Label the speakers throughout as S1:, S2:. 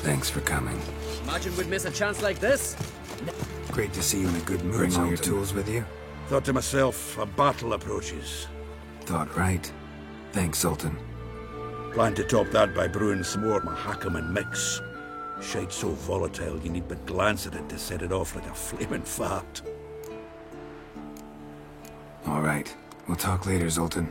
S1: Thanks for coming.
S2: Imagine we'd miss a chance like this.
S1: Great to see you in a good mood. Bring all your tools with you?
S3: Thought to myself, a battle approaches.
S1: Thought right. Thanks, Sultan.
S3: Plan to top that by brewing some more Mahakaman mix. Shite's so volatile, you need but glance at it to set it off like a flaming fart.
S1: All right. We'll talk later, Zoltan.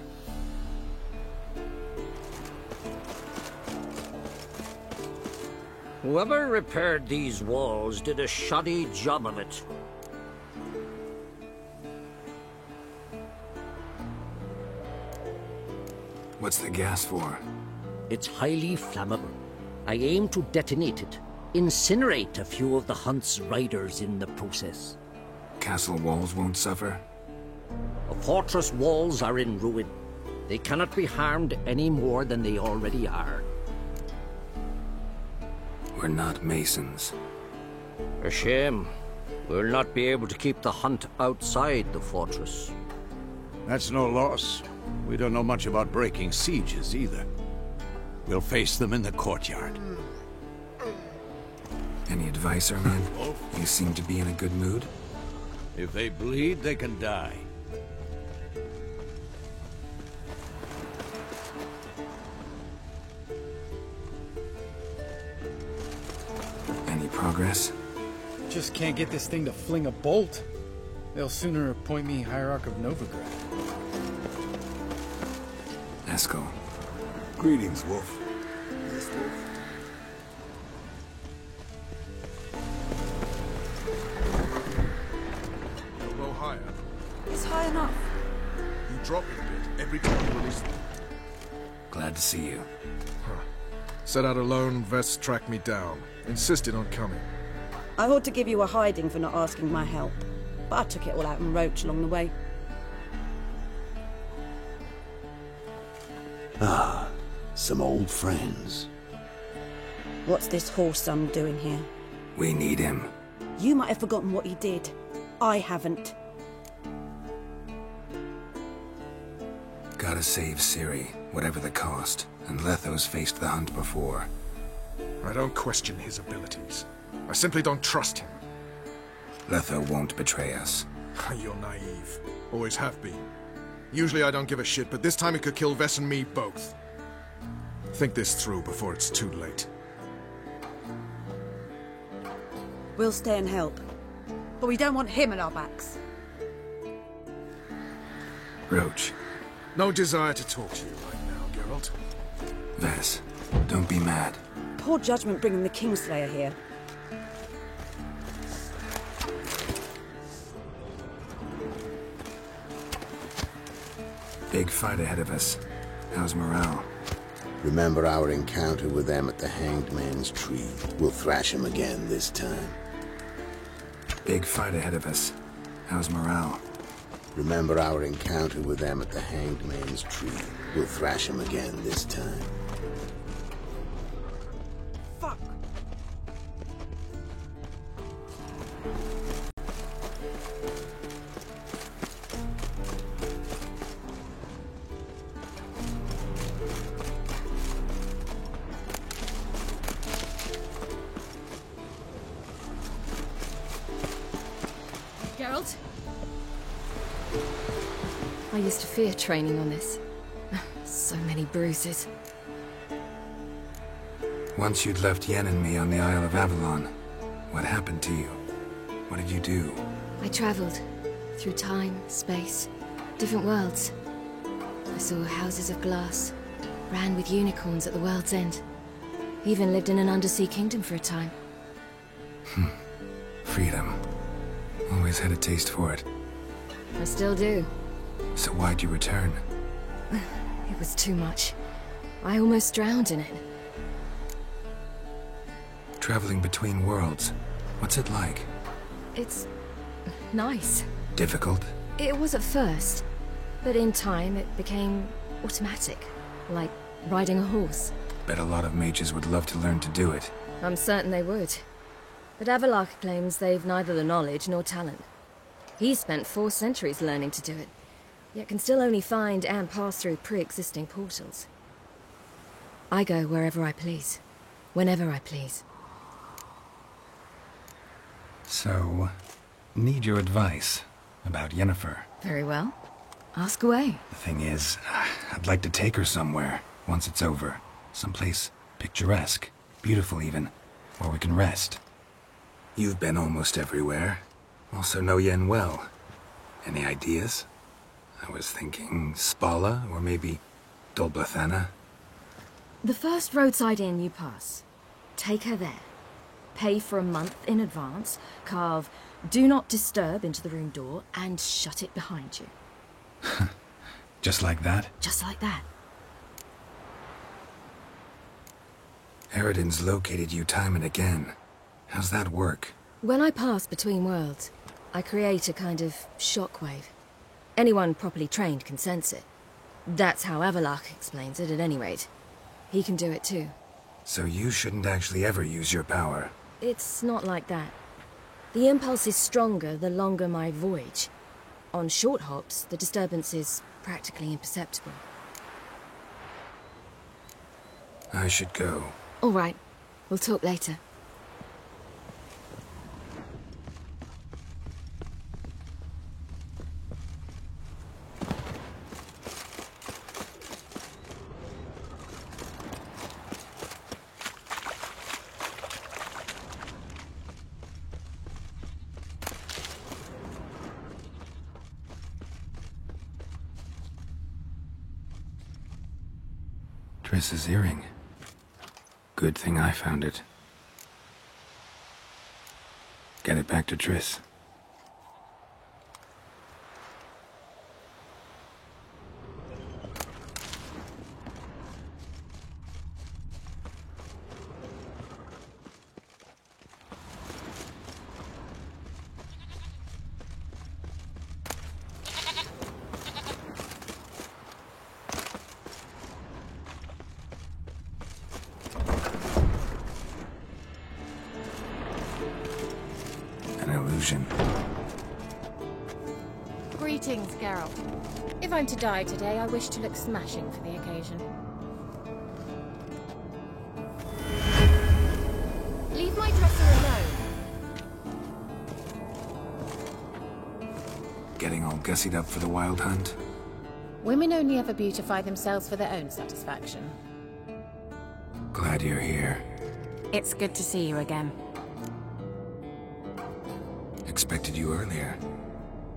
S4: Whoever repaired these walls did a shoddy job of it.
S1: What's the gas for?
S4: It's highly flammable. I aim to detonate it. Incinerate a few of the hunt's riders in the process.
S1: Castle walls won't suffer?
S4: The fortress walls are in ruin. They cannot be harmed any more than they already are.
S1: We're not masons.
S4: A shame. We'll not be able to keep the hunt outside the fortress.
S5: That's no loss. We don't know much about breaking sieges either. We'll face them in the courtyard.
S1: Any advice, Ermin? You seem to be in a good mood.
S5: If they bleed, they can die.
S1: Any progress?
S6: Just can't get this thing to fling a bolt. They'll sooner appoint me Hierarch of Novigrad.
S1: Eskel.
S3: Greetings, Wolf.
S7: Yes, Wolf.
S8: Go higher.
S7: It's high enough.
S8: You drop it a bit every time you release them.
S1: Glad to see you.
S8: Set out alone, Vess tracked me down. Insisted on coming.
S7: I ought to give you a hiding for not asking my help, but I took it all out in Roach along the way.
S9: Ah, some old friends.
S7: What's this whoreson doing here?
S1: We need him.
S7: You might have forgotten what he did. I haven't.
S1: Gotta save Ciri, whatever the cost. And Letho's faced the hunt before.
S8: I don't question his abilities. I simply don't trust him.
S1: Letho won't betray us.
S8: You're naive. Always have been. Usually I don't give a shit, but this time he could kill Vess and me both. Think this through before it's too late.
S7: We'll stay and help. But we don't want him at our backs.
S1: Roach.
S8: No desire to talk to you right now, Geralt.
S1: Vess, don't be mad.
S7: Poor judgment bringing the Kingslayer here.
S1: Big fight ahead of us. How's morale?
S9: Remember our encounter with them at the Hanged Man's Tree. We'll thrash him again this time.
S1: Big fight ahead of us. How's morale?
S9: Remember our encounter with them at the Hanged Man's Tree. We'll thrash him again this time.
S7: Fuck!
S10: Geralt? I used to fear training on this. So many bruises.
S1: Once you'd left Yen and me on the Isle of Avalon, what happened to you? What did you do?
S10: I traveled through time, space, different worlds. I saw houses of glass, ran with unicorns at the world's end. Even lived in an undersea kingdom for a time.
S1: Freedom. Always had a taste for it.
S10: I still do.
S1: So why'd you return?
S10: It was too much. I almost drowned in it.
S1: Traveling between worlds. What's it like?
S10: It's nice.
S1: Difficult?
S10: It was at first, but in time it became automatic, like riding a horse.
S1: Bet a lot of mages would love to learn to do it.
S10: I'm certain they would. But Avallac'h claims they've neither the knowledge nor talent. He's spent 4 centuries learning to do it, yet can still only find and pass through pre-existing portals. I go wherever I please, whenever I please.
S1: So, need your advice about Yennefer.
S10: Very well. Ask away.
S1: The thing is, I'd like to take her somewhere once it's over. Someplace picturesque, beautiful even, where we can rest. You've been almost everywhere. Also know Yen well. Any ideas? I was thinking Spala, or maybe Dol Blathanna.
S10: The first roadside inn you pass. Take her there. Pay for a month in advance, carve "Do Not Disturb" into the room door, and shut it behind you.
S1: Just like that?
S10: Just like that.
S1: Eridan's located you time and again. How's that work?
S10: When I pass between worlds, I create a kind of shockwave. Anyone properly trained can sense it. That's how Avallac'h explains it, at any rate. He can do it too.
S1: So you shouldn't actually ever use your power.
S10: It's not like that. The impulse is stronger the longer my voyage. On short hops, the disturbance is practically imperceptible.
S1: I should go.
S10: All right. We'll talk later.
S1: Triss's earring. Good thing I found it. Get it back to Triss.
S11: Greetings, Geralt. If I'm to die today, I wish to look smashing for the occasion. Leave my dresser alone.
S1: Getting all gussied up for the Wild Hunt?
S11: Women only ever beautify themselves for their own satisfaction.
S1: Glad you're here.
S11: It's good to see you again.
S1: Expected you earlier.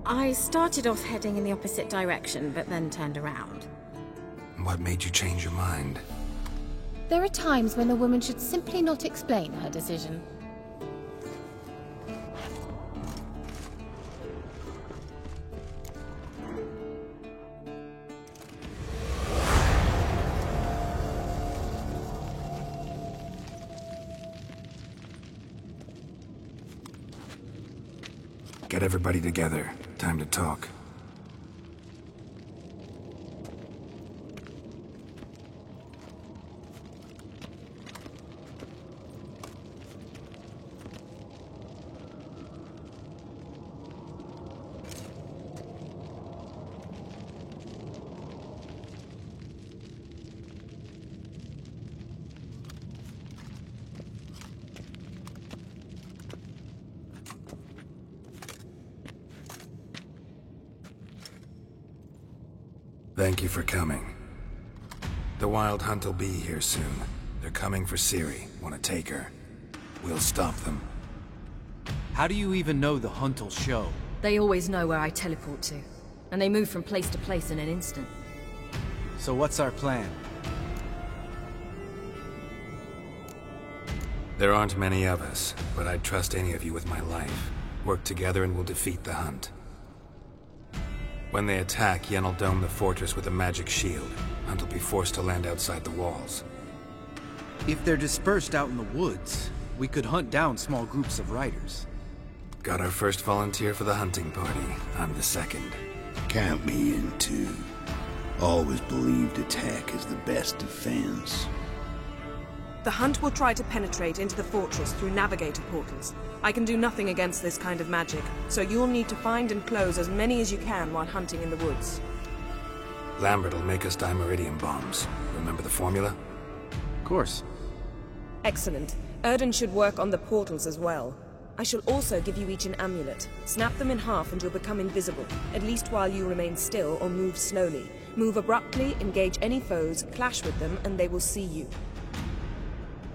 S11: I started off heading in the opposite direction, but then turned around.
S1: What made you change your mind?
S11: There are times when a woman should simply not explain her decision.
S1: Get everybody together. Time to talk. Thank you for coming. The Wild Hunt will be here soon. They're coming for Ciri. Want to take her. We'll stop them.
S12: How do you even know the Hunt will show?
S10: They always know where I teleport to. And they move from place to place in an instant.
S12: So what's our plan?
S1: There aren't many of us, but I'd trust any of you with my life. Work together and we'll defeat the Hunt. When they attack, Yen will dome the fortress with a magic shield. Hunt will be forced to land outside the walls.
S12: If they're dispersed out in the woods, we could hunt down small groups of riders.
S1: Got our first volunteer for the hunting party. I'm the second.
S9: Count me in too. Always believed attack is the best defense.
S13: The Hunt will try to penetrate into the fortress through navigator portals. I can do nothing against this kind of magic, so you'll need to find and close as many as you can while hunting in the woods.
S1: Lambert will make us dimeridium bombs. Remember the formula?
S12: Of course.
S13: Excellent. Erden should work on the portals as well. I shall also give you each an amulet. Snap them in half and you'll become invisible, at least while you remain still or move slowly. Move abruptly, engage any foes, clash with them, and they will see you.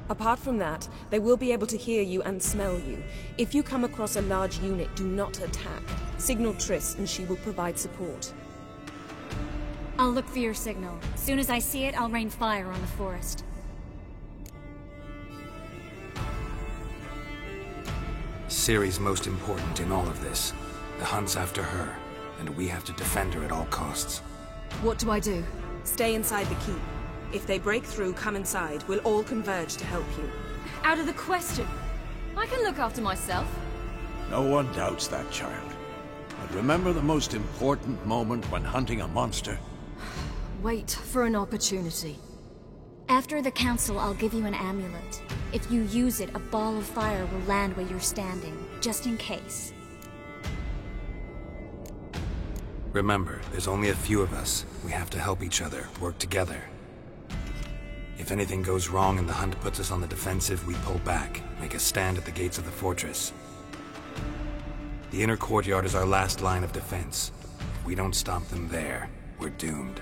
S13: Apart from that, they will be able to hear you and smell you. If you come across a large unit, do not attack. Signal Triss and she will provide support.
S14: I'll look for your signal. As soon as I see it, I'll rain fire on the forest.
S1: Ciri's most important in all of this. The hunt's after her, and we have to defend her at all costs.
S7: What do I do?
S13: Stay inside the keep. If they break through, come inside. We'll all converge to help you.
S10: Out of the question. I can look after myself.
S5: No one doubts that, child. But remember the most important moment when hunting a monster?
S10: Wait for an opportunity.
S14: After the council, I'll give you an amulet. If you use it, a ball of fire will land where you're standing, just in case.
S1: Remember, there's only a few of us. We have to help each other, work together. If anything goes wrong and the hunt puts us on the defensive, we pull back, make a stand at the gates of the fortress. The inner courtyard is our last line of defense. If we don't stop them there, we're doomed.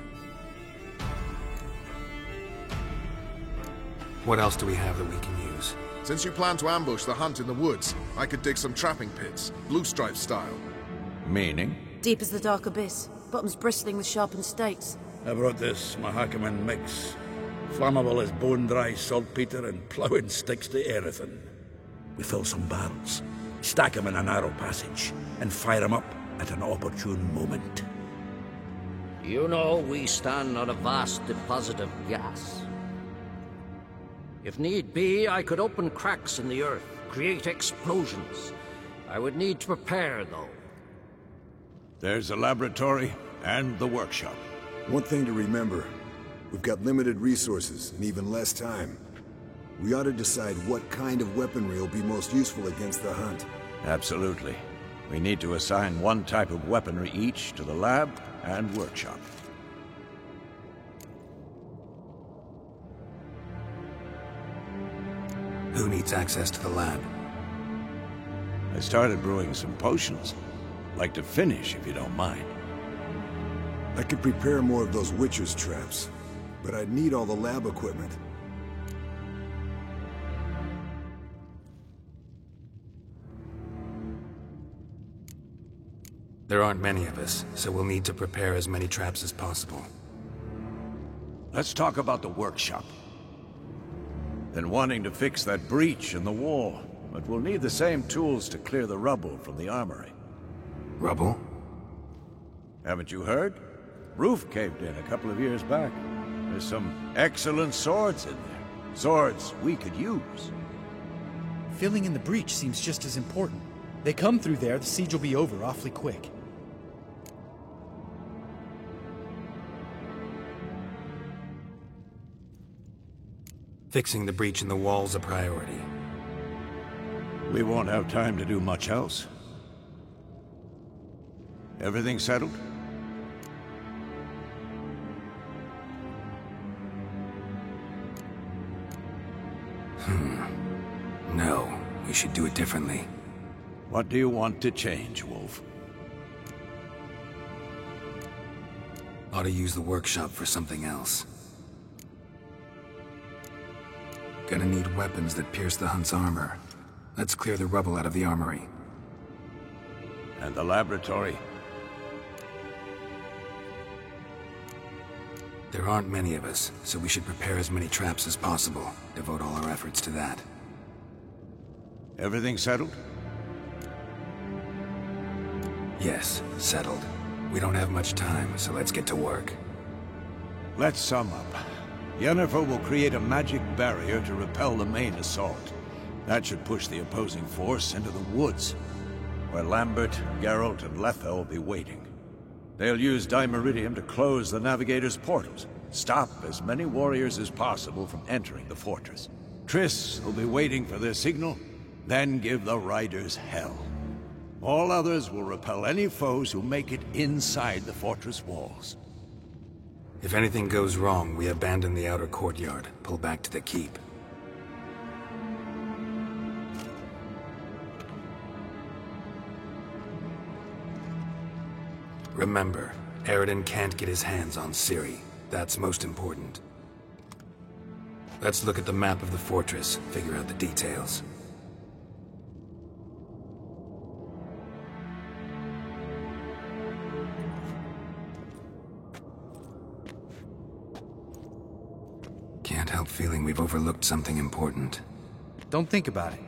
S1: What else do we have that we can use?
S8: Since you plan to ambush the hunt in the woods, I could dig some trapping pits, blue stripe style.
S5: Meaning?
S7: Deep as the dark abyss, bottoms bristling with sharpened stakes.
S3: I brought this Mahakaman mix. Flammable as bone-dry saltpeter and ploughing sticks to everything. We fill some barrels, stack them in a narrow passage, and fire them up at an opportune moment.
S4: You know, we stand on a vast deposit of gas. If need be, I could open cracks in the earth, create explosions. I would need to prepare, though.
S5: There's a laboratory and the workshop.
S15: One thing to remember, we've got limited resources and even less time. We ought to decide what kind of weaponry will be most useful against the hunt.
S5: Absolutely. We need to assign one type of weaponry each to the lab and workshop.
S1: Who needs access to the lab?
S5: I started brewing some potions. Like to finish, if you don't mind.
S15: I could prepare more of those Witcher's traps, but I'd need all the lab equipment.
S1: There aren't many of us, so we'll need to prepare as many traps as possible.
S5: Let's talk about the workshop. Been wanting to fix that breach in the wall, but we'll need the same tools to clear the rubble from the armory.
S1: Rubble?
S5: Haven't you heard? Roof caved in a couple of years back. There's some excellent swords in there. Swords we could use.
S6: Filling in the breach seems just as important. They come through there, the siege will be over awfully quick.
S1: Fixing the breach in the wall's a priority.
S5: We won't have time to do much else. Everything settled?
S1: No, we should do it differently.
S5: What do you want to change, Wolf?
S1: Ought to use the workshop for something else. Gonna need weapons that pierce the hunt's armor. Let's clear the rubble out of the armory.
S5: And the laboratory?
S1: There aren't many of us, so we should prepare as many traps as possible. Devote all our efforts to that.
S5: Everything settled?
S1: Yes, settled. We don't have much time, so let's get to work.
S5: Let's sum up. Yennefer will create a magic barrier to repel the main assault. That should push the opposing force into the woods, where Lambert, Geralt, and Letha will be waiting. They'll use Dimeridium to close the Navigator's portals, stop as many warriors as possible from entering the fortress. Triss will be waiting for their signal, then give the riders hell. All others will repel any foes who make it inside the fortress walls.
S1: If anything goes wrong, we abandon the outer courtyard, pull back to the keep. Remember, Aroden can't get his hands on Ciri. That's most important. Let's look at the map of the fortress, figure out the details. Can't help feeling we've overlooked something important.
S12: Don't think about it.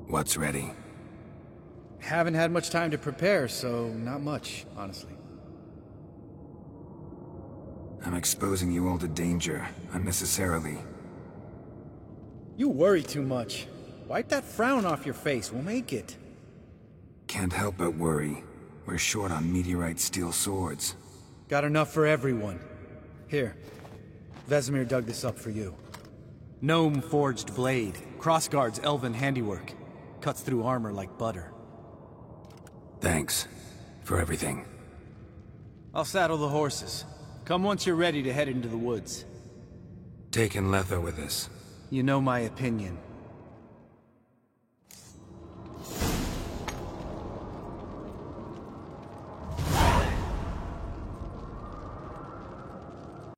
S1: What's ready?
S6: Haven't had much time to prepare, so not much, honestly.
S1: I'm exposing you all to danger, unnecessarily.
S6: You worry too much. Wipe that frown off your face, we'll make it.
S1: Can't help but worry. We're short on meteorite steel swords.
S6: Got enough for everyone. Here, Vesemir dug this up for you.
S12: Gnome-forged blade. Crossguard's elven handiwork. Cuts through armor like butter.
S1: Thanks. For everything.
S12: I'll saddle the horses. Come once you're ready to head into the woods.
S1: Taking Letho with us.
S12: You know my opinion.